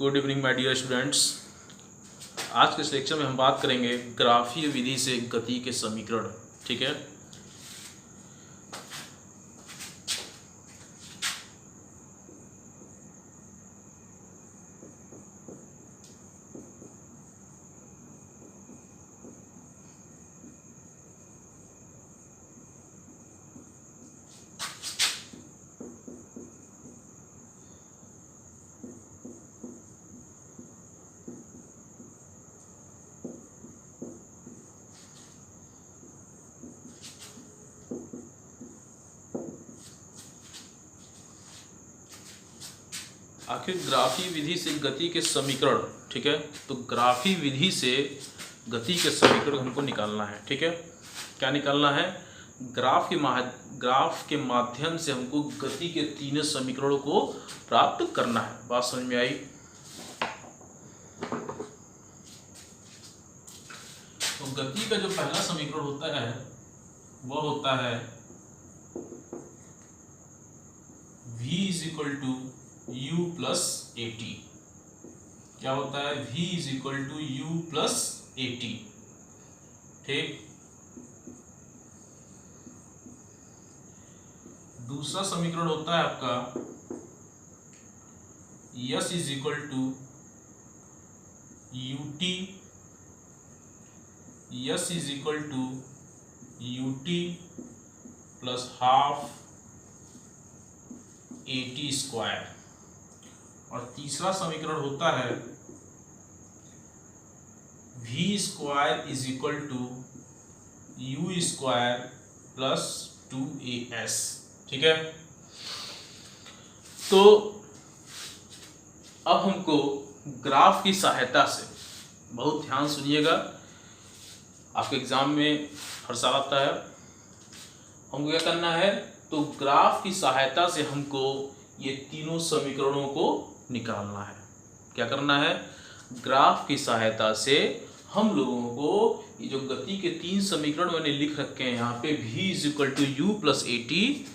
Good evening my dear students. आज के इस लेक्चर में हम बात करेंगे ग्राफीय विधि से गति के समीकरण। ठीक है। आखिर ग्राफीय विधि से गति के समीकरण, ठीक है, तो ग्राफीय विधि से गति के समीकरण हमको निकालना है। ठीक है, क्या निकालना है? ग्राफ के माध्यम से हमको गति के तीनों समीकरणों को प्राप्त करना है। बात समझ में आई? तो गति का जो पहला समीकरण होता है वह होता है v is equal to u plus a t. क्या होता है? v is equal to u plus a t. ठीक। दूसरा समीकरण होता है आपका s is equal to ut, s is equal to ut plus half a t square. और तीसरा समीकरण होता है v square is equal to u square plus 2as। ठीक है। तो अब हमको ग्राफ की सहायता से, बहुत ध्यान सुनिएगा, आपके एग्जाम में हर साल आता है, हमको क्या करना है? तो ग्राफ की सहायता से हमको ये तीनों समीकरणों को निकालना है। क्या करना है? ग्राफ की सहायता से हम लोगों को ये जो गति के तीन समीकरण मैंने लिख रखे हैं यहाँ पे, v is equal to u plus a t,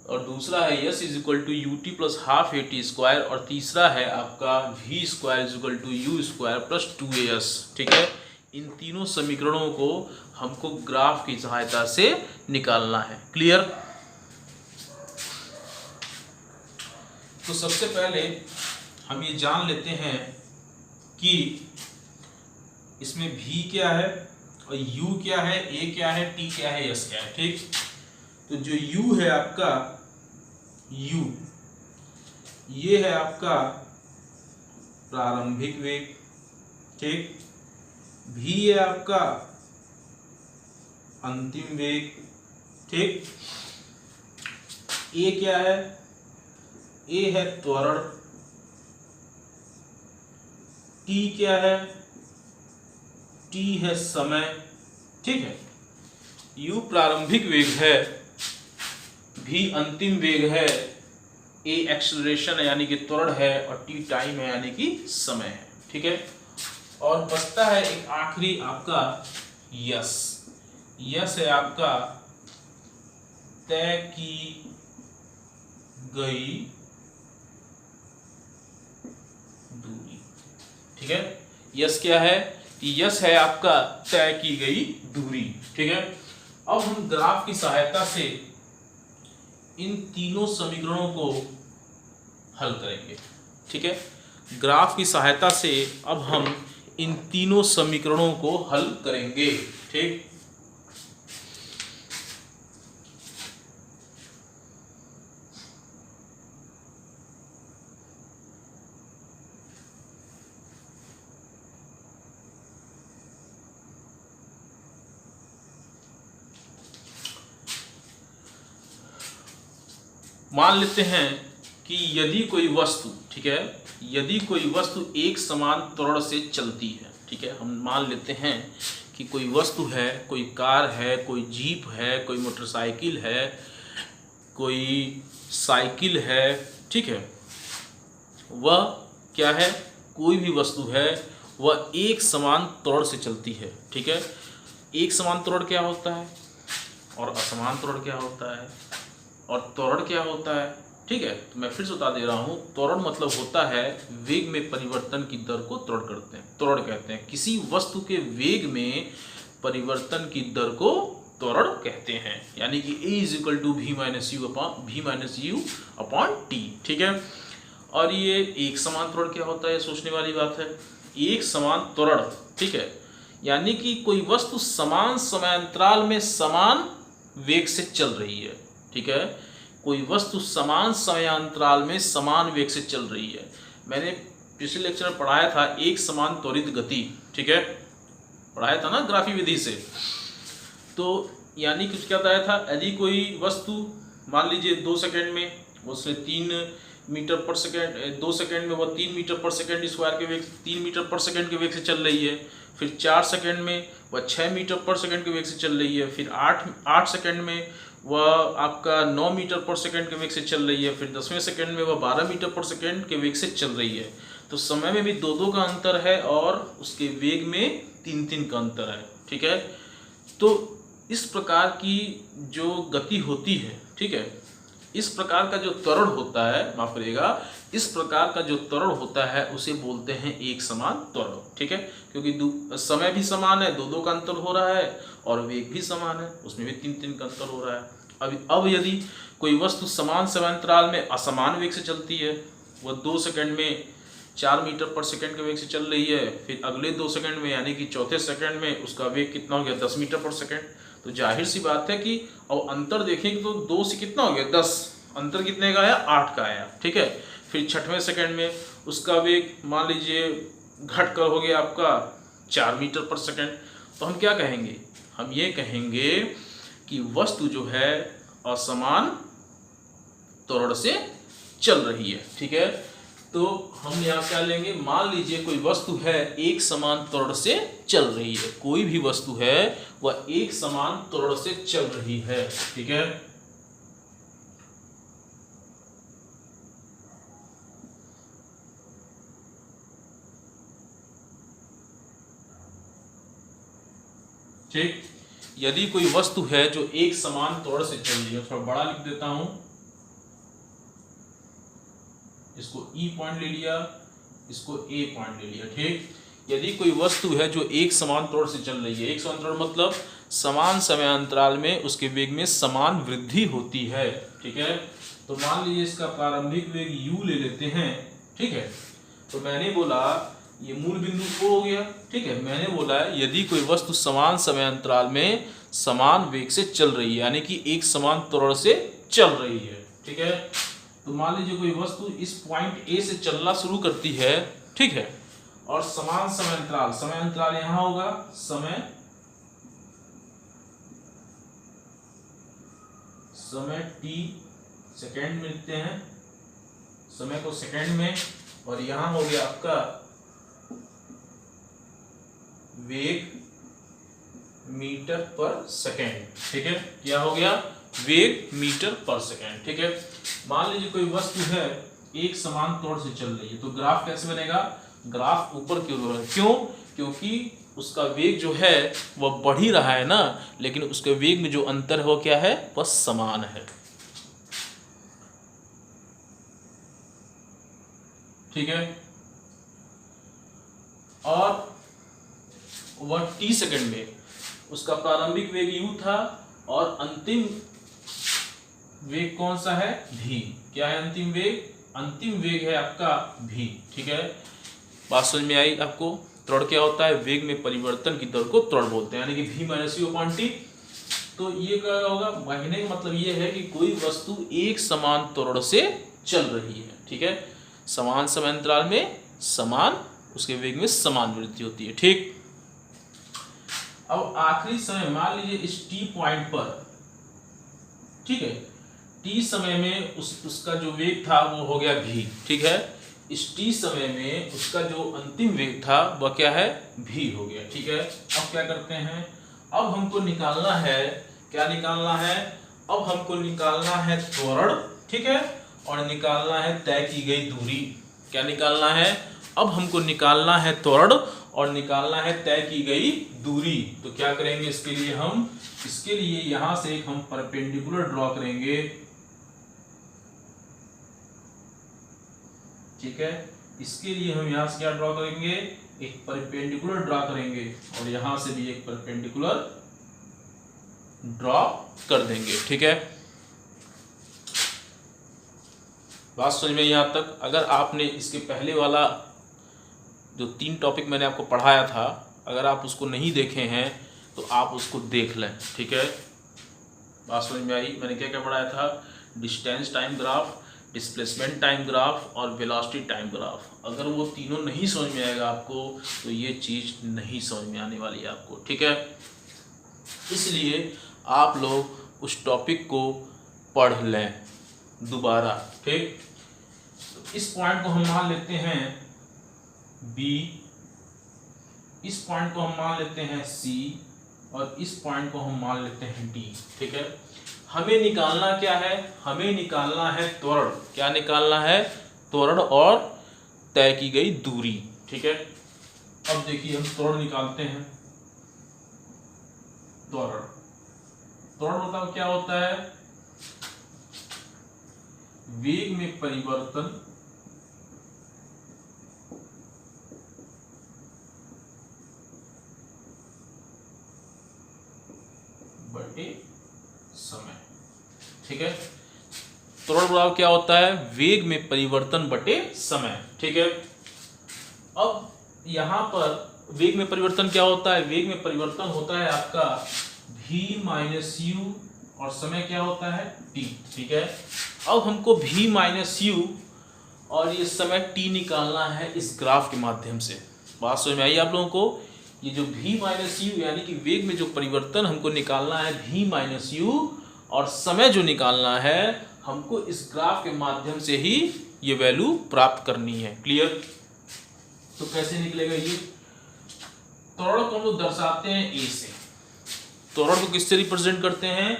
और दूसरा है s is equal to u t plus half a t square, और तीसरा है आपका v square is equal to u square plus 2as। ठीक है। इन तीनों समीकरणों को हमको ग्राफ की सहायता से निकालना है। क्लियर? तो सबसे पहले हम ये जान लेते हैं कि इसमें v क्या है और u क्या है, a क्या है, t क्या है, s क्या है। ठीक। तो जो u है आपका, u ये है आपका प्रारंभिक वेग। ठीक। v है आपका अंतिम वेग। ठीक। a क्या है? a है त्वरण। t क्या है? t है समय। ठीक है। u प्रारंभिक वेग है, v अंतिम वेग है, a एक्सेलरेशन है यानी कि त्वरण है, और t टाइम है यानी कि समय है। ठीक है। और बचता है एक आखिरी आपका यस। यस है आपका तय की गई दूरी। ठीक है। यस क्या है? यस है आपका तय की गई दूरी। ठीक है। अब हम ग्राफ की सहायता से इन तीनों समीकरणों को हल करेंगे। ठीक है। ग्राफ की सहायता से अब हम इन तीनों समीकरणों को हल करेंगे। ठीक। मान लेते हैं कि यदि कोई वस्तु, ठीक है, यदि कोई वस्तु एक समान त्वरण से चलती है। ठीक है। हम मान लेते हैं कि कोई वस्तु है, कोई कार है, कोई जीप है, कोई मोटरसाइकिल है, कोई साइकिल है। ठीक है। वह क्या है? कोई भी वस्तु है, वह एक समान त्वरण से चलती है। ठीक है। एक समान त्वरण क्या होता है और असमान त्वरण क्या होता है और त्वरण क्या होता है? ठीक है। तो मैं फिर से बता दे रहा हूँ, त्वरण मतलब होता है वेग में परिवर्तन की दर को त्वरण करते हैं, त्वरण कहते हैं। किसी वस्तु के वेग में परिवर्तन की दर को त्वरण कहते हैं, यानी कि a = v - u upon t, ठीक है। और ये एक समान त्वरण क्या होता है, सोचने वाली बात है। एक समान त्वरण, ठीक है, यानी कि कोई वस्तु समान समयांतराल में समान वेग से चल रही है, ठीक है। कोई वस्तु समान समयांतराल में समान वेग से चल रही है। मैंने पिछले लेक्चर में पढ़ाया था एक समान त्वरित गति, ठीक है, पढ़ाया था ना ग्राफी विधि से। तो यानी कुछ क्या बताया था, यदि कोई वस्तु मान लीजिए 2 सेकंड में उसने 3 मीटर पर सेकंड, 2 सेकंड में वह 3 मीटर पर सेकंड स्क्वायर के वेग, 3 मीटर पर सेकंड के वेग से चल रही है। फिर 4 सेकंड में वह 6 मीटर पर सेकंड के वेग से चल रही है। फिर 8 सेकंड में वह आपका 9 मीटर पर सेकंड के वेग से चल रही है। फिर 10वें सेकंड में वह 12 मीटर पर सेकंड के वेग से चल रही है। तो समय में भी 2-2 का अंतर है और उसके वेग में 3-3 का अंतर है, ठीक है। तो इस प्रकार की जो गति होती है, ठीक है, इस प्रकार का जो त्वरण होता है, माफ करिएगा, इस प्रकार का जो त्वरण होता है उसे बोलते हैं एक समान त्वरण, ठीक है। क्योंकि समय भी समान है, 2-2 का अंतर हो रहा है, और वेग भी समान है, उसमें भी 3-3 का अंतर हो रहा है। अब यदि कोई वस्तु समान समयांतराल में असमान वेग से चलती है, वह 2 सेकंड में 4 मीटर पर सेकंड के वेग से चल रही है, फिर अगले 2 सेकंड में यानी कि चौथे सेकंड में उसका वेग कितना हो गया, 10 मीटर पर सेकंड। तो जाहिर सी बात है कि और अंतर देखेंगे तो 2 से कितना हो गया, 10, अंतर कितने का आया, 8 का आया, ठीक है। फिर 6वें सेकंड में उसका वेग मान लीजिए घट कर हो गया आपका 4 मीटर पर सेकंड। तो हम क्या कहेंगे, हम ये कहेंगे कि वस्तु जो है असमान त्वरण से चल रही है, ठीक है। तो हम यहाँ क्या लेंगे, मान लीजिए कोई वस्तु है एक समान त्वरण से चल रही है, कोई भी वस्तु है वह एक समान त्वरण से चल रही है, ठीक है। ठीक, यदि कोई वस्तु है जो एक समान त्वरण से चल रही है, थोड़ा बड़ा लिख देता हूं, इसको E पॉइंट ले लिया, इसको A पॉइंट ले लिया, ठीक। यदि कोई वस्तु है जो एक समान त्वरण से चल रही है, एक समान त्वरण मतलब समान समयांतराल में उसके वेग में समान वृद्धि होती है, ठीक है। तो मान लीजिए इसका प्रारंभिक वेग u ले लेते हैं, ठीक है। तो मैंने बोला ये मूल बिंदु O हो गया, ठीक है। मैंने बोला यदि कोई वस्तु समान समयांतराल में समान वेग से चल रही है, यानी कि एक समान त्वरण से चल रही है, ठीक है। तो मान लीजिए कोई वस्तु इस पॉइंट A से चलना शुरू करती है, ठीक है, और समान समयांतराल, समयांतराल यहां होगा, समय t सेकंड में लिखते हैं, समय को सेकंड में, और यहां हो गया आपका वेग मीटर पर सेकंड, ठीक है। क्या हो गया, वेग मीटर पर सेकंड, ठीक है। मान लीजिए कोई वस्तु है एक समान त्वरण से चल रही है, तो ग्राफ कैसे बनेगा, ग्राफ ऊपर की ओर, क्यों, क्योंकि उसका वेग जो है वह बढ़ ही रहा है ना, लेकिन उसके वेग में जो अंतर है वो क्या है, वह समान है, ठीक है। और वह t सेकंड में उसका प्रारंभिक वेग u था और अंतिम वेग कौन सा है, v। क्या है अंतिम वेग, अंतिम वेग है आपका v, ठीक है। बात समझ में आई आपको, त्वरण क्या होता है, वेग में परिवर्तन की दर को त्वरण बोलते हैं, यानी कि v - u/t। तो ये क्या होगा, कहने का मतलब ये है कि कोई वस्तु एक समान त्वरण से चल रही है, ठीक है, समान समयांतराल में समान उसके वेग में समान वृद्धि होती है, ठीक। अब आखिरी समय मान लीजिए इस t पॉइंट पर, ठीक है, t समय में उसका जो वेग था वो हो गया v, ठीक है। इस t समय में उसका जो अंतिम वेग था वह क्या है, v हो गया, ठीक है। अब क्या करते हैं, अब हमको निकालना है, क्या निकालना है, अब हमको निकालना है त्वरण, ठीक है, और निकालना है तय की गई दूरी। क्या निकालना है, अब हमको निकालना है त्वरण और निकालना है तय की गई दूरी। तो क्या करेंगे इसके लिए, हम इसके लिए यहां से हम परपेंडिकुलर ड्रॉ करेंगे, ठीक है। इसके लिए हम यहाँ से क्या ड्रॉ करेंगे, एक परपेंडिकुलर ड्रॉ करेंगे और यहाँ से भी एक परपेंडिकुलर ड्रॉ कर देंगे, ठीक है। बात समझ में यहाँ तक। अगर आपने इसके पहले वाला जो 3 टॉपिक मैंने आपको पढ़ाया था, अगर आप उसको नहीं देखे हैं तो आप उसको देख लें, ठीक है। बात समझ में आई। मैंने क्या क्या पढ़ाया था, distance time graph, displacement time graph और वेलोसिटी टाइम ग्राफ। अगर वो तीनों नहीं समझ में आएगा आपको तो ये चीज़ नहीं समझ में आने वाली है आपको, ठीक है। इसलिए आप लोग उस टॉपिक को पढ़ लें दोबारा, ठीक। तो इस पॉइंट को हम मान लेते हैं B, इस पॉइंट को हम मान लेते हैं C और इस पॉइंट को हम मान लेते हैं D, ठीक है। हमें निकालना क्या है, हमें निकालना है त्वरण। क्या निकालना है, त्वरण और तय की गई दूरी, ठीक है। अब देखिए हम त्वरण निकालते हैं। त्वरण, त्वरण मतलब क्या होता है, वेग में परिवर्तन बटे समय, ठीक है। त्वरण बराबर क्या होता है, वेग में परिवर्तन बटे समय, ठीक है। अब यहां पर वेग में परिवर्तन क्या होता है, वेग में परिवर्तन होता है आपका v माइनस यू और समय क्या होता है t, ठीक है। अब हमको v माइनस यू और ये समय t निकालना है इस ग्राफ के माध्यम से। बात समझ में आई आप लोगों को। ये जो v माइनस यू यानी कि वेग में जो परिवर्तन हमको निकालना है v माइनस यू और समय जो निकालना है हमको इस ग्राफ के माध्यम से ही ये वैल्यू प्राप्त करनी है। क्लियर। तो कैसे निकलेगा ये, त्वरण को हम लोग दर्शाते हैं a से। त्वरण को किससे रिप्रेजेंट करते हैं,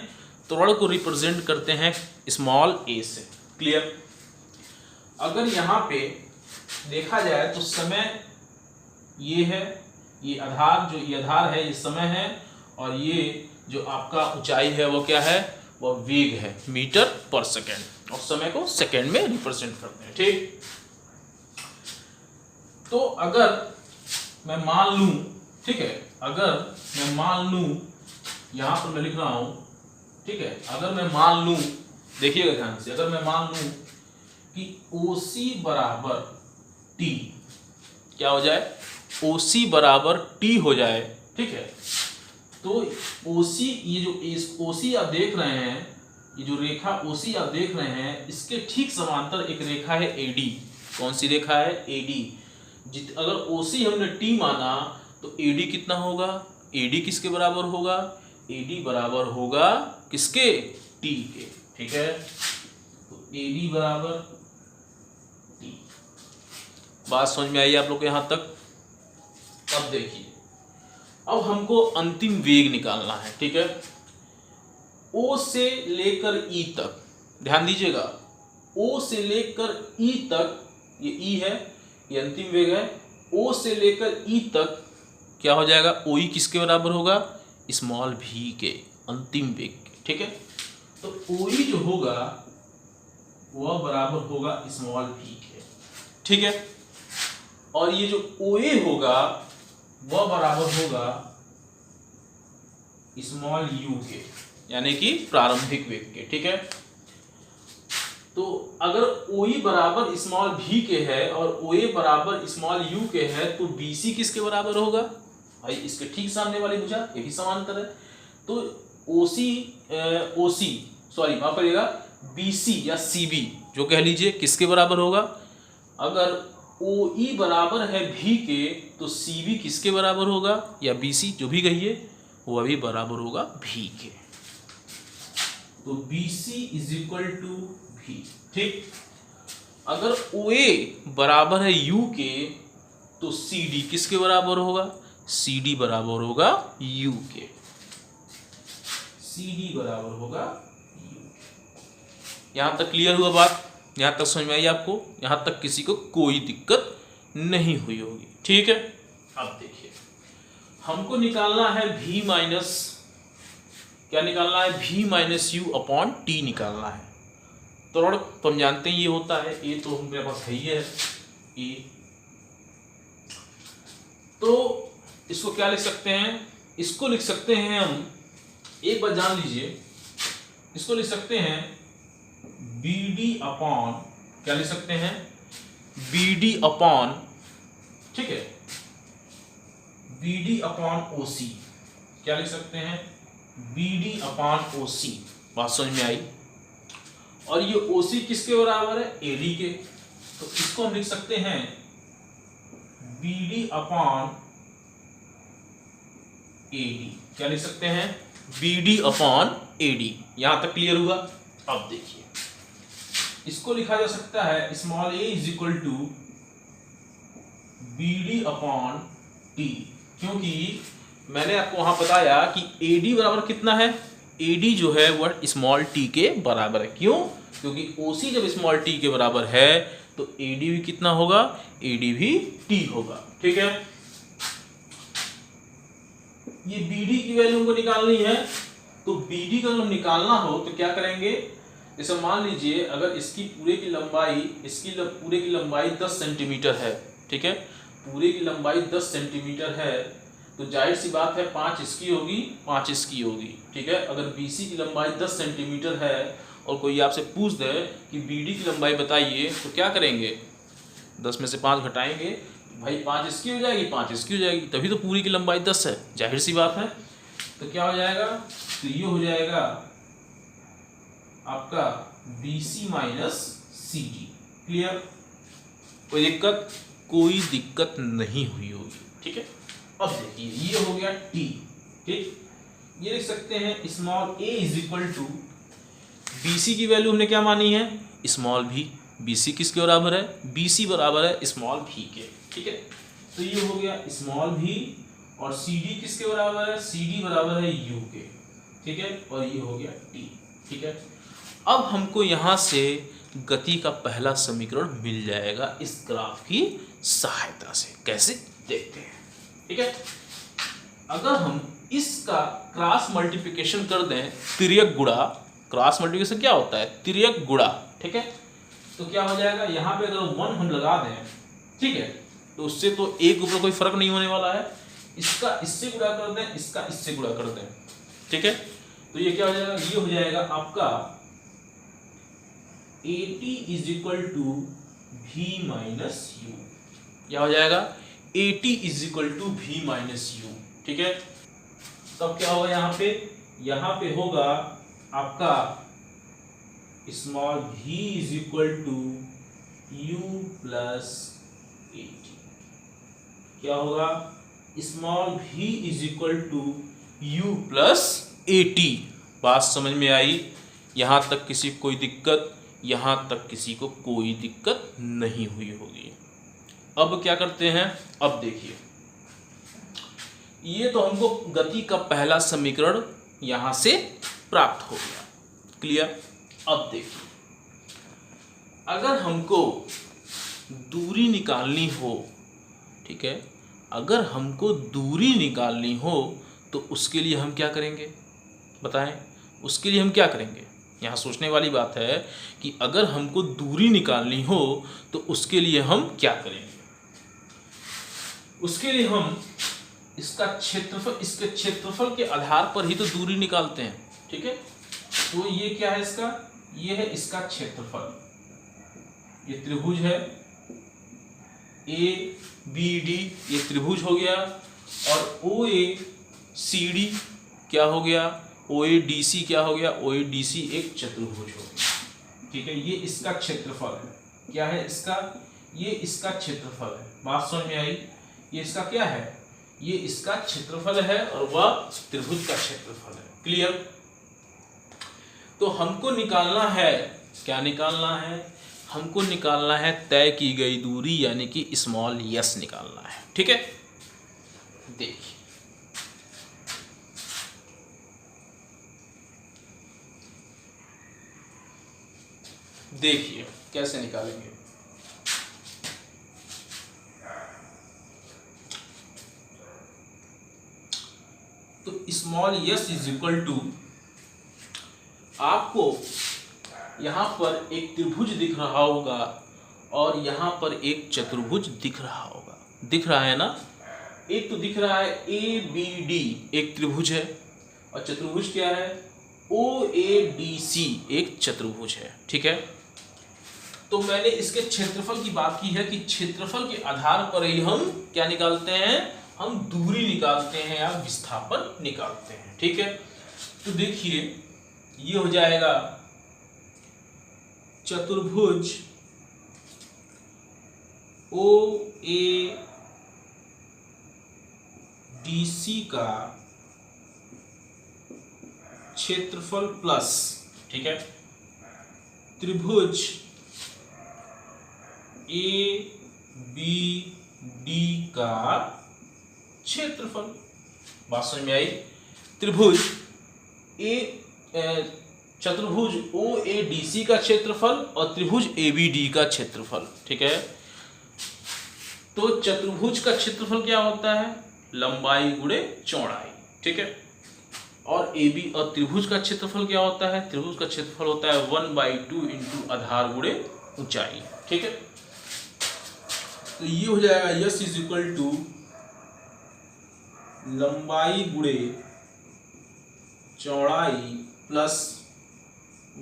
त्वरण को रिप्रेजेंट करते हैं स्मॉल a से। क्लियर। अगर यहाँ पे देखा जाए तो समय ये है, ये आधार, जो ये आधार है ये समय है और ये जो आपका ऊंचाई है वो क्या है, वो वेग है मीटर पर सेकेंड और समय को सेकेंड में रिप्रेजेंट करते हैं, ठीक। तो अगर मैं मान लूं, ठीक है, अगर मैं मान लूं, यहां पर मैं लिख रहा हूं, ठीक है, अगर मैं मान लूं, देखिएगा ध्यान से, अगर मैं मान लूं कि OC बराबर T, क्या हो जाए, OC बराबर T हो जाए, ठीक है। तो OC, ये जो OC आप देख रहे हैं, ये जो रेखा OC आप देख रहे हैं, इसके ठीक समांतर एक रेखा है AD। कौन सी रेखा है, AD। अगर OC हमने T माना तो AD कितना होगा, AD किसके बराबर होगा, AD बराबर होगा किसके, T के, ठीक है। तो AD बराबर T। बात समझ में आई आप लोग को यहां तक। अब देखिए, अब हमको अंतिम वेग निकालना है, ठीक है। O से लेकर E तक, ध्यान दीजिएगा, O से लेकर E तक, ये E है, ये अंतिम वेग है। O से लेकर E तक क्या हो जाएगा, OE किसके बराबर होगा, स्मॉल v के, अंतिम वेग के, ठीक है। तो OE जो होगा वह बराबर होगा स्मॉल v के, ठीक है। और ये जो OA होगा वह बराबर होगा स्मॉल u के, यानी कि प्रारंभिक वेग के, ठीक है। तो अगर OE बराबर स्मॉल v के है और OA बराबर स्मॉल u के है तो BC किसके बराबर होगा, भाई इसके ठीक सामने वाली भुजा, ये भी समांतर है। तो माफ करिएगा, BC या CB जो कह लीजिए किसके बराबर होगा, अगर OE बराबर है v के तो CB किसके बराबर होगा, या BC जो भी कहिए वह भी बराबर होगा v के। तो BC is equal to v, ठीक। अगर OA बराबर है u के तो CD किसके बराबर होगा, CD बराबर होगा u के, CD बराबर होगा u के। यहां तक क्लियर हुआ बात, यहां तक समझ में आई आपको, यहां तक किसी को कोई दिक्कत नहीं हुई होगी, ठीक है। अब देखिए हमको निकालना है v माइनस, क्या निकालना है, v minus you upon T निकालना है। प्रोडक्ट तो हम जानते हैं ये होता है, ए तो मेरे पास है ही है ए। तो इसको क्या लिख सकते हैं, इसको लिख सकते हैं हम, एक बार जान लीजिए, इसको लिख सकते हैं BD अपॉन, क्या लिख सकते हैं, BD अपॉन, ठीक है, BD अपॉन OC, क्या लिख सकते हैं, BD अपॉन OC। बात समझ में आई। और ये OC किसके बराबर है, AD के, तो इसको हम लिख सकते हैं BD अपॉन AD, क्या लिख सकते हैं, BD अपॉन AD। यहां तक क्लियर हुआ। अब देखिए, इसको लिखा जा सकता है small a is equal to BD upon T, क्योंकि मैंने आपको वहां बताया कि AD बराबर कितना है, AD जो है वह स्मॉल t के बराबर है। क्यों, क्योंकि OC जब स्मॉल t के बराबर है तो AD भी कितना होगा, AD भी t होगा। ठीक है, ये BD की वैल्यू हमको निकालनी है, तो BD का जब निकालना हो तो क्या करेंगे, जैसे मान लीजिए अगर इसकी पूरे की लंबाई, पूरे की लंबाई 10 सेंटीमीटर है, ठीक है, पूरे की लंबाई 10 सेंटीमीटर है, तो जाहिर सी बात है 5 इसकी होगी 5 इसकी होगी। ठीक है, अगर BC की लंबाई 10 सेंटीमीटर है और कोई आपसे पूछ दे कि BD की लंबाई बताइए, तो क्या करेंगे, 10 में से 5 घटाएंगे, भाई 5 इसकी हो जाएगी 5 इसकी हो जाएगी, तभी तो पूरी की लंबाई 10 है, जाहिर सी बात है। तो क्या हो जाएगा, तो ये हो जाएगा आपका BC माइनस CD। क्लियर, कोई दिक्कत, कोई दिक्कत नहीं हुई होगी। ठीक है, अब देखिए ये हो गया T, ठीक, ये लिख सकते हैं small a is equal to, BC की वैल्यू हमने क्या मानी है, स्मॉल v, BC किसके बराबर है, BC बराबर है स्मॉल v के। ठीक है, तो ये हो गया स्मॉल v, और CD किसके बराबर है, CD बराबर है u के। ठीक है, और ये हो गया T। ठीक है, अब हमको यहाँ से गति का पहला समीकरण मिल जाएगा इस ग्राफ की सहायता से। कैसे, देखते हैं। ठीक है, अगर हम इसका क्रॉस मल्टीप्लिकेशन कर दें, तिर्यक गुणा, क्रॉस मल्टीप्लिकेशन क्या होता है, तिर्यक गुणा। ठीक है, तो क्या हो जाएगा, यहाँ पे अगर 1 हम लगा दें, ठीक है, तो उससे तो एक ऊपर कोई फर्क नहीं होने वाला है, इसका इससे गुणा कर दें, इसका इससे गुणा कर दें। ठीक है, तो ये क्या हो जाएगा, ये हो जाएगा आपका AT is equal to V minus U। क्या हो जाएगा, AT is equal to V minus U। ठीक है, तब क्या होगा, यहाँ पे होगा आपका small v is equal to U plus AT। क्या होगा, small v is equal to U plus AT। बात समझ में आई, यहाँ तक किसी को कोई दिक्कत, यहाँ तक किसी को कोई दिक्कत नहीं हुई होगी। अब क्या करते हैं, अब देखिए, ये तो हमको गति का पहला समीकरण यहाँ से प्राप्त हो गया। क्लियर, अब देखिए, अगर हमको दूरी निकालनी हो, ठीक है, अगर हमको दूरी निकालनी हो तो उसके लिए हम क्या करेंगे, बताएं, उसके लिए हम क्या करेंगे। यहाँ सोचने वाली बात है कि अगर हमको दूरी निकालनी हो तो उसके लिए हम क्या करेंगे। उसके लिए हम इसका क्षेत्रफल, इसके क्षेत्रफल के आधार पर ही तो दूरी निकालते हैं। ठीक है, तो ये क्या है, इसका, ये है इसका क्षेत्रफल, ये त्रिभुज है ABD, ये त्रिभुज हो गया, और OACD क्या हो गया, OADC क्या हो गया, OADC एक चतुर्भुज हो गया। ठीक है, ये इसका क्षेत्रफल है, क्या है इसका, ये इसका क्षेत्रफल है। बात समझ में आई, ये इसका क्या है, ये इसका क्षेत्रफल है और वह त्रिभुज का क्षेत्रफल है। क्लियर, तो हमको निकालना है, क्या निकालना है, हमको निकालना है तय की गई दूरी, यानी कि स्मॉल s निकालना है। ठीक है, देखिए, देखिए कैसे निकालेंगे। तो small s is equal to, आपको यहाँ पर एक त्रिभुज दिख रहा होगा और यहाँ पर एक चतुर्भुज दिख रहा होगा, दिख रहा है ना। एक तो दिख रहा है ABD एक त्रिभुज है और चतुर्भुज क्या है OADC एक चतुर्भुज है, ठीक है। तो मैंने इसके क्षेत्रफल की बात की है कि क्षेत्रफल के आधार पर ही हम क्या निकालते हैं, हम दूरी निकालते हैं या विस्थापन निकालते हैं, ठीक है। तो देखिए ये हो जाएगा चतुर्भुज OADC का क्षेत्रफल प्लस, ठीक है, त्रिभुज ABD का क्षेत्रफल। बात समझ में आई। त्रिभुज चतुर्भुज OADC का क्षेत्रफल और त्रिभुज ABD का क्षेत्रफल, ठीक है। तो चतुर्भुज का क्षेत्रफल क्या होता है, लंबाई गुणे चौड़ाई, ठीक है। और AB और त्रिभुज का क्षेत्रफल क्या होता है, त्रिभुज का क्षेत्रफल होता है 1/2 इंटू आधार गुणे ऊंचाई, ठीक है। तो ये हो जाएगा यस इज इक्वल टू लंबाई गुणे चौड़ाई प्लस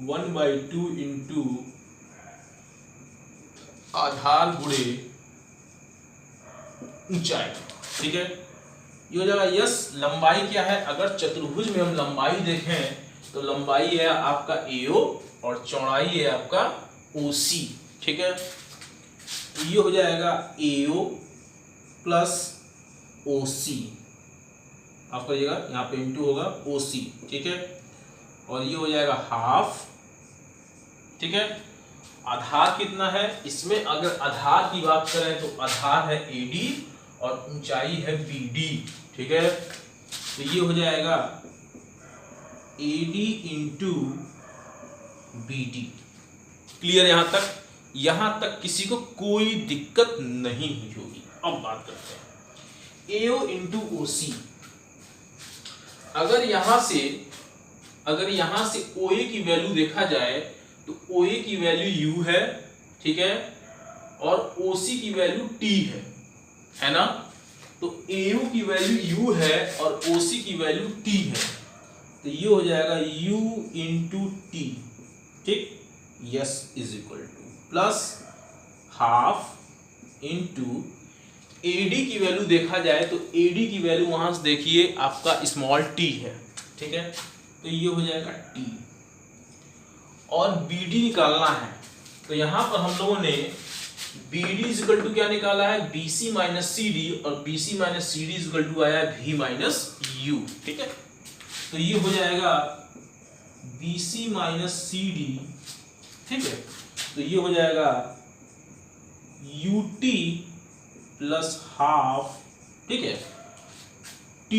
1/2 इंटू आधार गुणे ऊंचाई, ठीक है। ये हो जाएगा यस। लंबाई क्या है, अगर चतुर्भुज में हम लंबाई देखें तो लंबाई है आपका AO और चौड़ाई है आपका OC, ठीक है। ये हो जाएगा AO प्लस OC, आप करिएगा यहाँ पे इंटू होगा OC, ठीक है। और ये हो जाएगा हाफ, ठीक है। आधार कितना है इसमें, अगर आधार की बात करें तो आधार है AD और ऊंचाई है BD, ठीक है। तो ये हो जाएगा AD इंटू BD। क्लियर यहाँ तक, यहाँ तक किसी को कोई दिक्कत नहीं हुई होगी। अब बात करते हैं AO इंटू OC। अगर यहां से OA की वैल्यू देखा जाए तो OA की वैल्यू U है, ठीक है, और OC की वैल्यू T है ना। तो AO की वैल्यू U है और OC की वैल्यू T है, तो ये हो जाएगा U इंटू T, ठीक। Yes is equal two plus half into AD की वैल्यू देखा जाए तो AD की वैल्यू वहां से देखिए आपका स्मॉल t है, ठीक है। तो ये हो जाएगा T और BD निकालना है। तो यहां पर हम लोगों ने BD इज इक्वल टू क्या निकाला है, BC माइनस CD, और BC minus CD is equal to आया है V माइनस U, ठीक है। तो ये हो जाएगा BC माइनस CD, ठीक है। तो ये हो जाएगा UT प्लस हाफ, ठीक है, T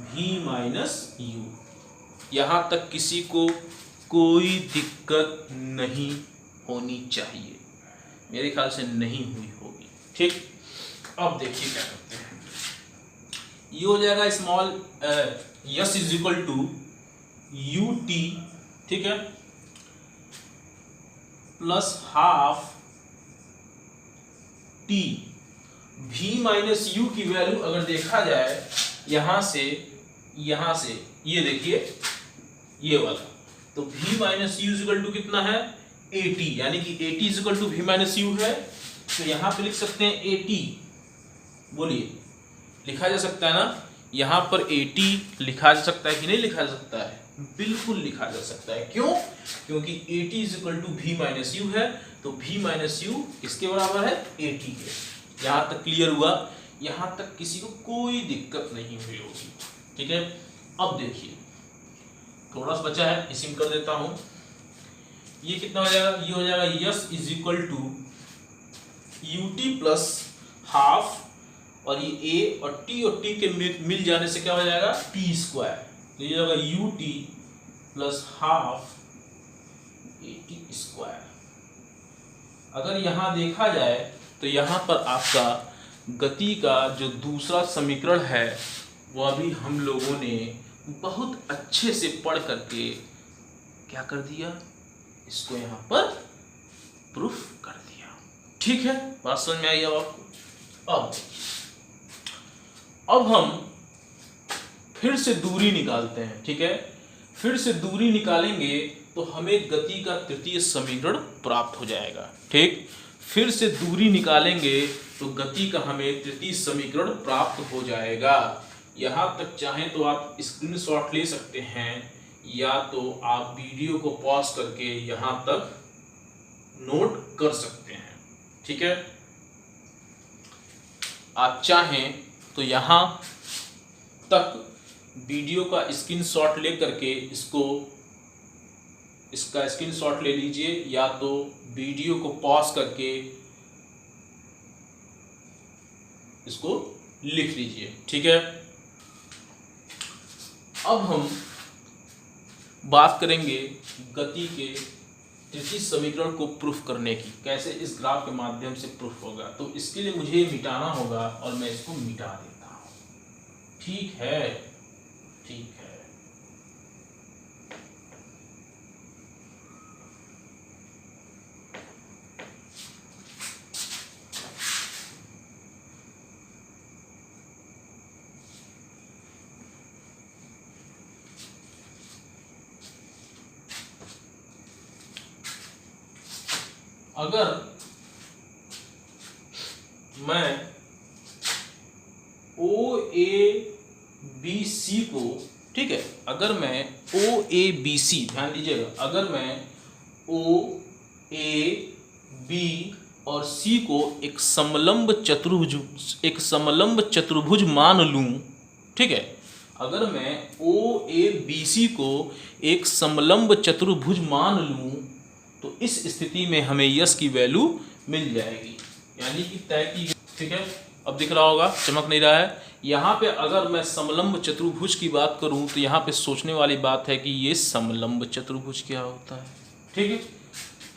V माइनस U। यहां तक किसी को कोई दिक्कत नहीं होनी चाहिए, मेरे ख्याल से नहीं हुई होगी, ठीक। अब देखिए क्या करते हैं। ये हो जाएगा small s is equal to UT, ठीक है, plus half T। V minus U की वैल्यू अगर देखा जाए यहां से ये देखिए ये वाला, तो V minus U equal to कितना है 80, यानी कि 80 equal to V minus U है। तो यहां पे लिख सकते हैं 80, बोलिए लिखा जा सकता है ना, यहां पर 80 लिखा जा सकता है कि नहीं लिखा जा सकता है, बिल्कुल लिखा जा सकता है। क्यों, क्योंकि 80 is equal to V minus U है, तो V माइनस U किसके बराबर है 80 के। यहां तक क्लियर हुआ, यहां तक किसी को कोई दिक्कत नहीं हुई होगी, ठीक है। अब देखिए थोड़ा सा बचा है, इसी में कर देता हूं। ये कितना हो जाएगा, ये हो जाएगा s is equal to UT plus half, और ये A और T के मिल जाने से क्या हो जाएगा T स्क्वायर। तो ये होगा UT plus half AT square. अगर यहां देखा जाए तो यहां पर आपका गति का जो दूसरा समीकरण है वो अभी हम लोगों ने बहुत अच्छे से पढ़ करके क्या कर दिया, इसको यहाँ पर प्रूफ कर दिया। ठीक है, बात समझ में आई अब आपको। अब हम फिर से दूरी निकालते हैं। ठीक है, फिर से दूरी निकालेंगे तो हमें गति का तृतीय समीकरण प्राप्त हो जाएगा। ठीक, फिर से दूरी निकालेंगे तो गति का हमें तृतीय समीकरण प्राप्त हो जाएगा। यहाँ तक चाहें तो आप स्क्रीनशॉट ले सकते हैं, या तो आप वीडियो को पॉज करके यहाँ तक नोट कर सकते हैं। ठीक है, आप चाहें तो यहाँ तक वीडियो का स्क्रीनशॉट ले करके इसका स्क्रीनशॉट ले लीजिए, या तो वीडियो को पॉज करके इसको लिख लीजिए। ठीक है, अब हम बात करेंगे गति के तृतीय समीकरण को प्रूफ करने की, कैसे इस ग्राफ के माध्यम से प्रूफ होगा। तो इसके लिए मुझे मिटाना होगा और मैं इसको मिटा देता हूं। ठीक है, ठीक है। अगर मैं OABC को, ठीक है, अगर मैं OABC, ध्यान दीजिएगा, अगर मैं OAB और C को एक समलंब चतुर्भुज मान लूं। ठीक है, अगर मैं OABC को एक समलंब चतुर्भुज मान लूं तो इस स्थिति में हमें यश की वैल्यू मिल जाएगी, यानी कि तय की। ठीक है, अब दिख रहा होगा, चमक नहीं रहा है। यहाँ पे अगर मैं समलंब चतुर्भुज की बात करूँ तो यहाँ पे सोचने वाली बात है कि ये समलंब चतुर्भुज क्या होता है। ठीक है,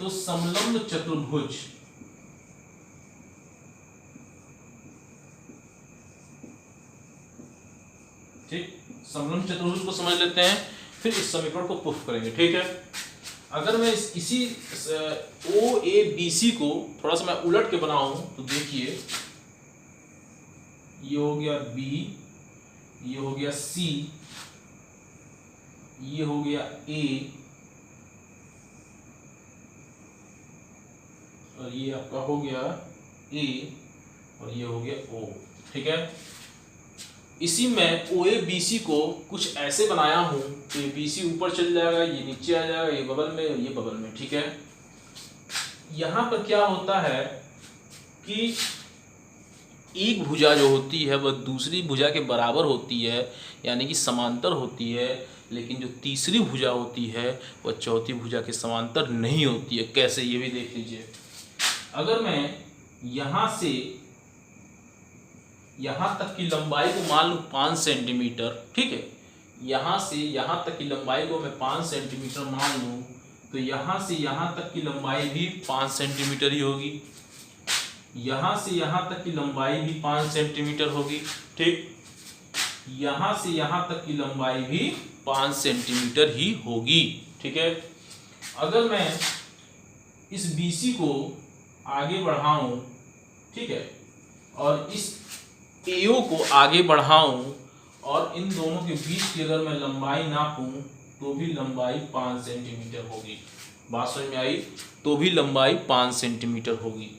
तो समलंब चतुर्भुज, ठीक, समलंब चतुर्भुज को समझ लेते हैं, फिर इस समीकरण को प्रूफ करेंगे। ठीक है, अगर मैं इसी OABC को थोड़ा सा मैं उलट के बनाऊं तो देखिए, ये हो गया B, ये हो गया C, ये हो गया A, और ये आपका हो गया A, और ये हो गया O। ठीक है, इसी में OABC को कुछ ऐसे बनाया हूं कि BC ऊपर चल जाएगा, ये नीचे आ जाएगा, ये बगल में, ये बगल में। ठीक है, यहां पर क्या होता है कि एक भुजा जो होती है वह दूसरी भुजा के बराबर होती है, यानी कि समांतर होती है, लेकिन जो तीसरी भुजा होती है वह चौथी भुजा के समांतर नहीं होती है। कैसे, ये भी देख लीजिए। अगर मैं यहां से यहां तक की लंबाई को मान लूं 5 सेंटीमीटर, ठीक है, यहां से यहां तक की लंबाई को मैं 5 सेंटीमीटर मान लूं तो यहां से यहां तक की लंबाई भी 5 सेंटीमीटर ही होगी, यहां से यहां तक की लंबाई भी 5 सेंटीमीटर होगी। ठीक, यहां से यहां तक की लंबाई भी 5 सेंटीमीटर ही होगी। ठीक है, अगर मैं इस BC को आगे बढ़ाऊं, ठीक है, और इस AO को आगे बढ़ाऊं और इन दोनों के बीच की अगर मैं लंबाई नापूं तो भी लंबाई 5 सेंटीमीटर होगी। बात समझ में आई? तो भी लंबाई 5 सेंटीमीटर होगी।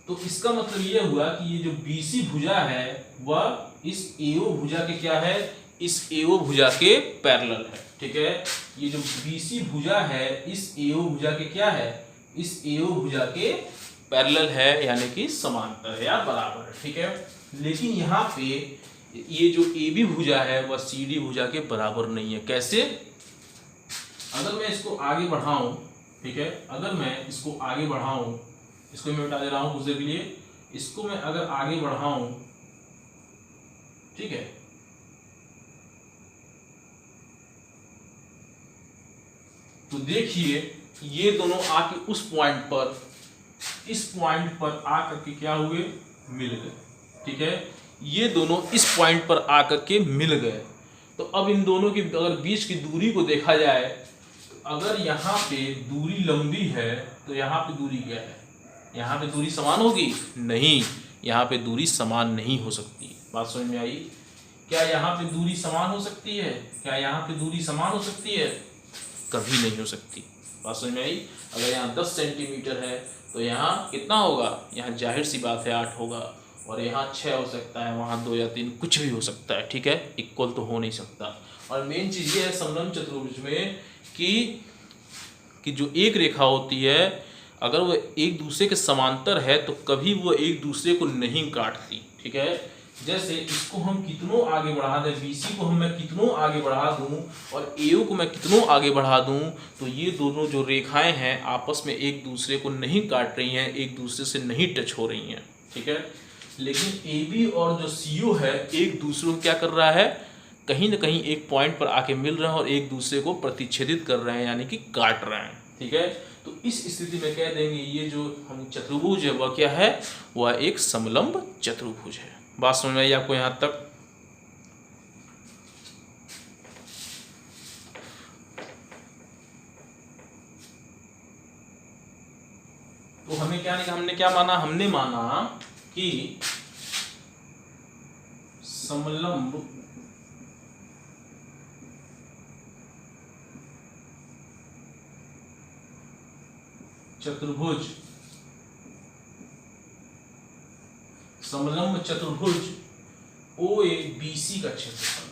तो इसका मतलब यह हुआ कि ये जो BC भुजा है वह इस AO भुजा के क्या है, इस AO भुजा के पैरेलल है। ठीक है, ये जो BC भुजा है इस AO भुजा के क्या है, इस AO भुजा के पैरेलल है, यानी कि समांतर है या बराबर है। ठीक है, लेकिन यहाँ पे ये जो AB भुजा है वह CD भुजा के बराबर नहीं है। कैसे? अगर मैं इसको आगे बढ़ाऊं, ठीक है, अगर मैं इसको आगे बढ़ाऊं, इसको मैं मिटा दे रहा हूं कुछ देर के लिए, इसको मैं अगर आगे बढ़ाऊं, ठीक है, तो देखिए ये दोनों आके उस पॉइंट पर, इस पॉइंट पर आकर के क्या हुए, मिल गए। ठीक है, ये दोनों इस पॉइंट पर आकर के मिल गए। तो अब इन दोनों की अगर बीच की दूरी को देखा जाए, अगर यहाँ पे दूरी लंबी है तो यहाँ पे दूरी क्या है, यहाँ पे दूरी समान होगी? नहीं, यहाँ पे दूरी समान नहीं हो सकती। बात समझ में आई? क्या यहाँ पे दूरी समान हो सकती है? क्या यहाँ पे दूरी समान हो सकती है? कभी नहीं हो सकती। बात समझ में आई? अगर यहाँ 10 सेंटीमीटर है तो यहाँ कितना होगा? यहाँ जाहिर सी बात है 8 होगा, और यहाँ 6 हो सकता है, वहाँ 2 या 3 कुछ भी हो सकता है। ठीक है, इक्वल तो हो नहीं सकता। और मेन चीज़ ये है समलंब चतुर्भुज में कि जो एक रेखा होती है अगर वो एक दूसरे के समांतर है तो कभी वो एक दूसरे को नहीं काटती। ठीक है, जैसे इसको हम कितनों आगे बढ़ा दें, BC को मैं कितनों आगे बढ़ा दूं और AO को मैं कितनों आगे बढ़ा दूं, तो ये दोनों जो रेखाएं हैं आपस में एक दूसरे को नहीं काट रही हैं, एक दूसरे से नहीं टच हो रही हैं। ठीक है, लेकिन AB और जो CO है एक दूसरे को क्या कर रहा है, कहीं ना कहीं एक पॉइंट पर आके मिल रहे हैं और एक दूसरे को प्रतिच्छेदित कर रहे हैं, यानी कि काट रहे हैं। ठीक है, तो इस स्थिति में कह देंगे ये जो हम चतुर्भुज है वह क्या है, वह एक समलंब चतुर्भुज है। बात समझ में आई आपको यहां तक? तो हमें क्या माना, हमने माना कि समलंब चतुर्भुज, समलंब चतुर्भुज OABC का क्षेत्रफल,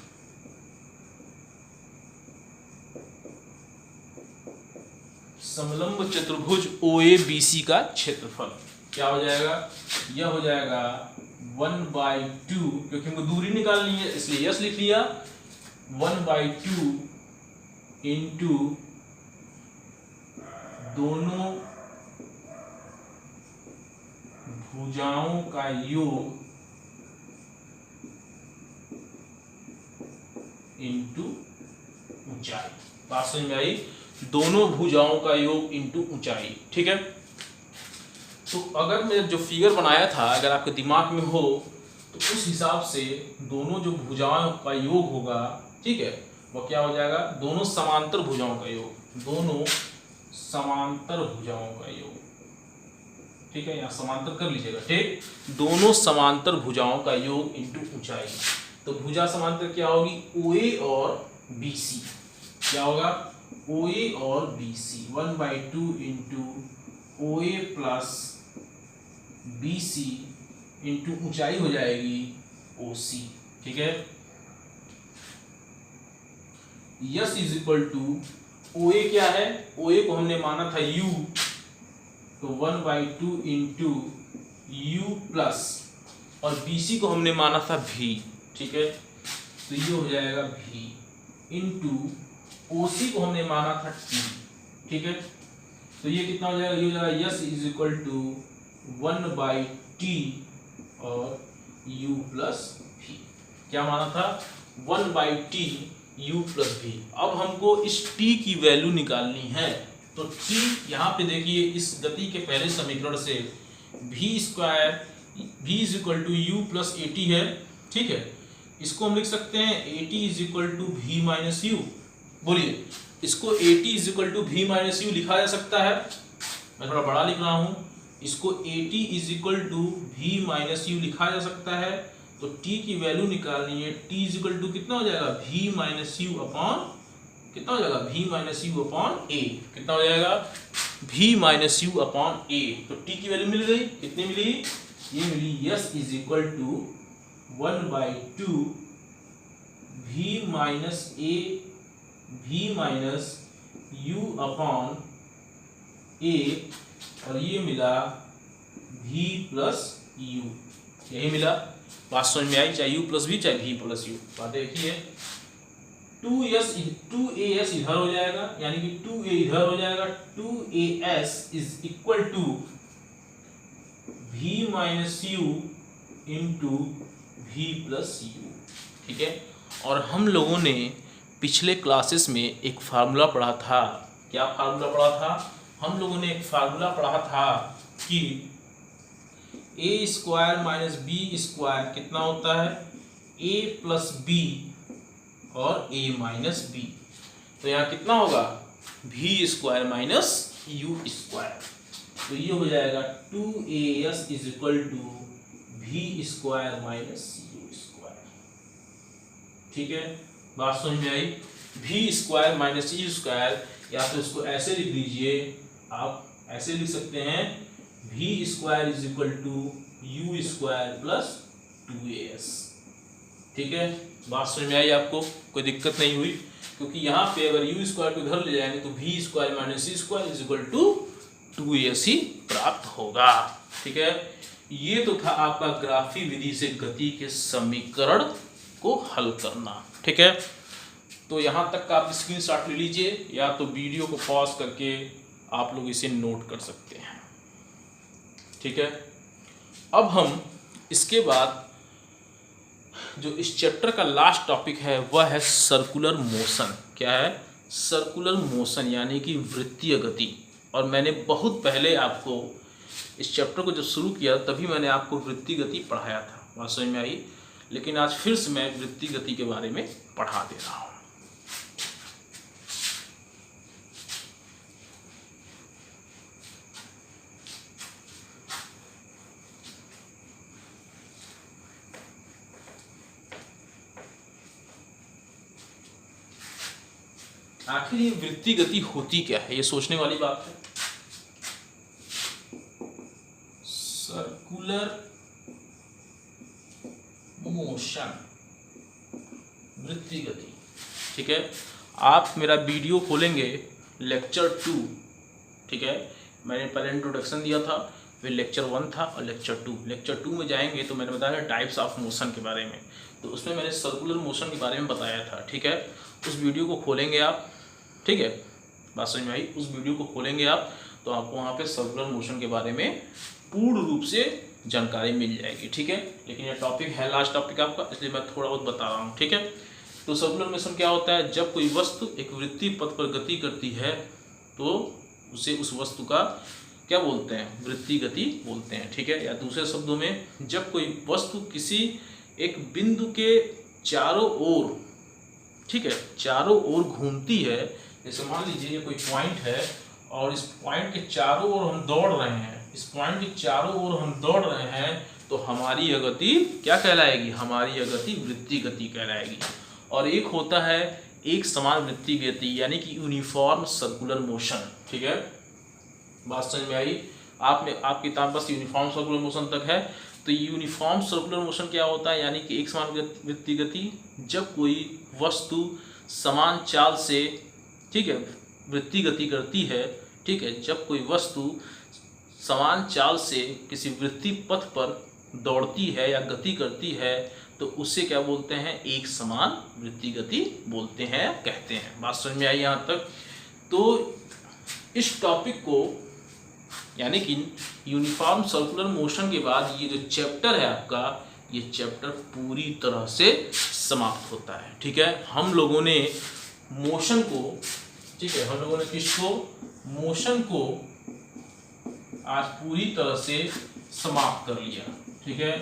समलंब चतुर्भुज OABC का क्षेत्रफल क्या हो जाएगा? यह हो जाएगा 1/2, क्योंकि हमको दूरी निकालनी है इसलिए यस लिख लिया, 1/2 इंटू दोनों भुजाओं का योग इंटू ऊंचाई। बात समझ में आई? दोनों भुजाओं का योग इंटू ऊंचाई। ठीक है, तो अगर मैं जो फिगर बनाया था अगर आपके दिमाग में हो तो उस हिसाब से दोनों जो भुजाओं का योग होगा, ठीक है, वो क्या हो जाएगा? दोनों समांतर भुजाओं का योग, दोनों समांतर भुजाओं का योग। ठीक है, यहाँ समांतर कर लीजिएगा। ठीक, दोनों समांतर भुजाओं का योग इंटू ऊंचाई। तो भुजा समांतर क्या होगी? OA और BC। क्या होगा? OA और BC 1/2 into OA plus BC into ऊंचाई हो जाएगी OC। ठीक है, s is equal to OA क्या है? OA को हमने माना था U, तो 1/2 इंटू U प्लस, और BC को हमने माना था V। ठीक है, तो ये हो जाएगा V इंटू OC को हमने माना था T। ठीक है, तो ये कितना हो जाएगा? ये हो जाएगा s is equal to 1/T और U प्लस V। क्या माना था? 1/T U plus V। अब हमको इस T की वैल्यू निकालनी है, तो T यहाँ पे देखिए इस गति के पहले समीकरण से V is equal to U plus AT है। ठीक है, इसको हम लिख सकते हैं AT is equal to V minus U। बोलिए, इसको AT is equal to V minus U लिखा जा सकता है? मैं थोड़ा बड़ा लिख रहा हूँ, इसको AT is equal to V minus U लिखा जा सकता है। तो T की वैल्यू निकालनी है, T इज इक्वल टू कितना हो जाएगा? V माइनस U अपॉन कितना हो जाएगा? V minus U upon A। कितना हो जाएगा? V minus U upon A। तो T की वैल्यू मिल गई, कितनी मिली? ये मिली yes is equal to 1/2 V minus A V minus U upon A, और ये मिला V प्लस U। यही मिला। बात समझ में आई? चाहे U प्लस V चाहे V प्लस U। बात देखिए, 2AS इधर हो जाएगा, यानी कि 2A इधर हो जाएगा, 2AS is equal to V minus U into V plus U। ठीक है, और हम लोगों ने पिछले क्लासेस में एक फार्मूला पढ़ा था। क्या फार्मूला पढ़ा था? हम लोगों ने एक फार्मूला पढ़ा था कि A square minus B square कितना होता है? A प्लस B और A माइनस B। तो यहाँ कितना होगा? v square minus u square. तो ये हो जाएगा 2as is equal to v square minus u square. ठीक है, बात समझ में आई। v square minus u square, या तो इसको ऐसे लिख लीजिए, आप ऐसे लिख सकते हैं v square is equal to u square plus 2as। ठीक है, बात समझ में आई आपको, कोई दिक्कत नहीं हुई, क्योंकि यहाँ पे अगर u स्क्वायर को इधर ले जाएंगे तो v square minus u square is equal to 2as ही प्राप्त होगा। ठीक है, ये तो था आपका ग्राफी विधि से गति के समीकरण को हल करना। ठीक है, तो यहाँ तक का आप स्क्रीनशॉट ले लीजिए, या तो वीडियो को पॉज करके आप लोग इसे नोट कर सकते हैं। ठीक है, अब हम इसके बाद जो इस चैप्टर का लास्ट टॉपिक है वह है सर्कुलर मोशन। क्या है? सर्कुलर मोशन, यानी कि वृत्तीय गति। और मैंने बहुत पहले आपको इस चैप्टर को जब शुरू किया तभी मैंने आपको वृत्तीय गति पढ़ाया था, बात समझ में आई। लेकिन आज फिर से मैं वृत्तीय गति के बारे में पढ़ा दे रहा हूँ। आखिर ये वृत्तीय गति होती क्या है, ये सोचने वाली बात है। सर्कुलर मोशन, वृत्तीय गति। ठीक है, आप मेरा वीडियो खोलेंगे लेक्चर 2। ठीक है, मैंने पहले इंट्रोडक्शन दिया था, फिर लेक्चर 1 था और लेक्चर 2। लेक्चर 2 में जाएंगे तो मैंने बताया टाइप्स ऑफ मोशन के बारे में, तो उसमें मैंने सर्कुलर मोशन के बारे में बताया था। ठीक है, उस वीडियो को खोलेंगे आप। ठीक है, बात समझ में आई। उस वीडियो को खोलेंगे आप तो आपको वहाँ पे सर्कुलर मोशन के बारे में पूर्ण रूप से जानकारी मिल जाएगी। ठीक है, लेकिन ये टॉपिक है लास्ट टॉपिक आपका, इसलिए मैं थोड़ा बहुत बता रहा हूँ। ठीक है, तो सर्कुलर मोशन क्या होता है? जब कोई वस्तु एक वृत्तीय पथ पर गति करती है तो उसे उस वस्तु का क्या बोलते हैं? वृत्तीय गति बोलते हैं। ठीक है, या दूसरे शब्दों में जब कोई वस्तु किसी एक बिंदु के चारों ओर, ठीक है, चारों ओर घूमती है। जैसे मान लीजिए ये कोई पॉइंट है और इस पॉइंट के चारों ओर हम दौड़ रहे हैं, इस पॉइंट के चारों ओर हम दौड़ रहे हैं, तो हमारी यह गति क्या कहलाएगी? हमारी यह गति वृत्तीय गति कहलाएगी। और एक होता है एक समान वृत्तीय गति, यानी कि यूनिफॉर्म सर्कुलर मोशन। ठीक है, बात समझ में आई। आपकी किताब बस यूनिफॉर्म सर्कुलर मोशन तक है। तो यूनिफॉर्म सर्कुलर मोशन क्या होता है? यानी कि एक समान वृत्तीय गति, जब कोई वस्तु समान चाल से, ठीक है, वृत्तीय गति करती है। ठीक है, जब कोई वस्तु समान चाल से किसी वृत्तीय पथ पर दौड़ती है या गति करती है तो उसे क्या बोलते हैं? एक समान वृत्तीय गति बोलते हैं, कहते हैं। बात समझ में आई यहाँ तक? तो इस टॉपिक को, यानी कि यूनिफॉर्म सर्कुलर मोशन के बाद ये जो चैप्टर है आपका, ये चैप्टर पूरी तरह से समाप्त होता है। ठीक है, हम लोगों ने मोशन को, ठीक है, हम लोगों ने किसको? मोशन को आज पूरी तरह से समाप्त कर लिया। ठीक है,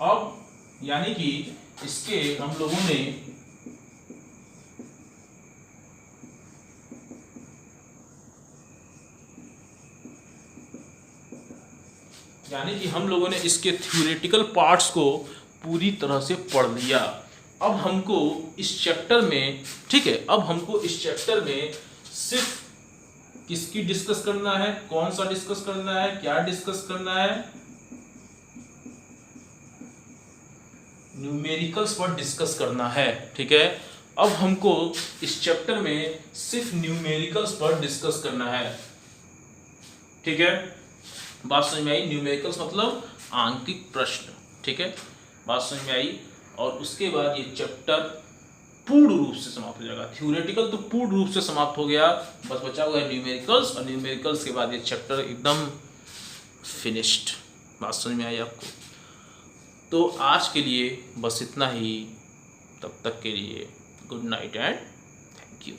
अब यानी कि इसके हम लोगों ने इसके थ्योरेटिकल पार्ट्स को पूरी तरह से पढ़ लिया। अब हमको इस चैप्टर में, ठीक है, अब हमको इस चैप्टर में सिर्फ किसकी डिस्कस करना है? कौन सा डिस्कस करना है? क्या डिस्कस करना है? न्यूमेरिकल्स पर डिस्कस करना है। ठीक है, अब हमको इस चैप्टर में सिर्फ न्यूमेरिकल्स पर डिस्कस करना है। ठीक है, बात समझ में आई? न्यूमेरिकल्स मतलब आंकिक प्रश्न। ठीक है, बात समझ में आई? और उसके बाद ये चैप्टर पूर्ण रूप से समाप्त हो जाएगा। थ्योरेटिकल तो पूर्ण रूप से समाप्त हो गया, बस बचा हुआ है न्यूमेरिकल्स, और न्यूमेरिकल्स के बाद ये चैप्टर एकदम फिनिश्ड। बात समझ में आई आपको? तो आज के लिए बस इतना ही। तब तक के लिए good night and thank you.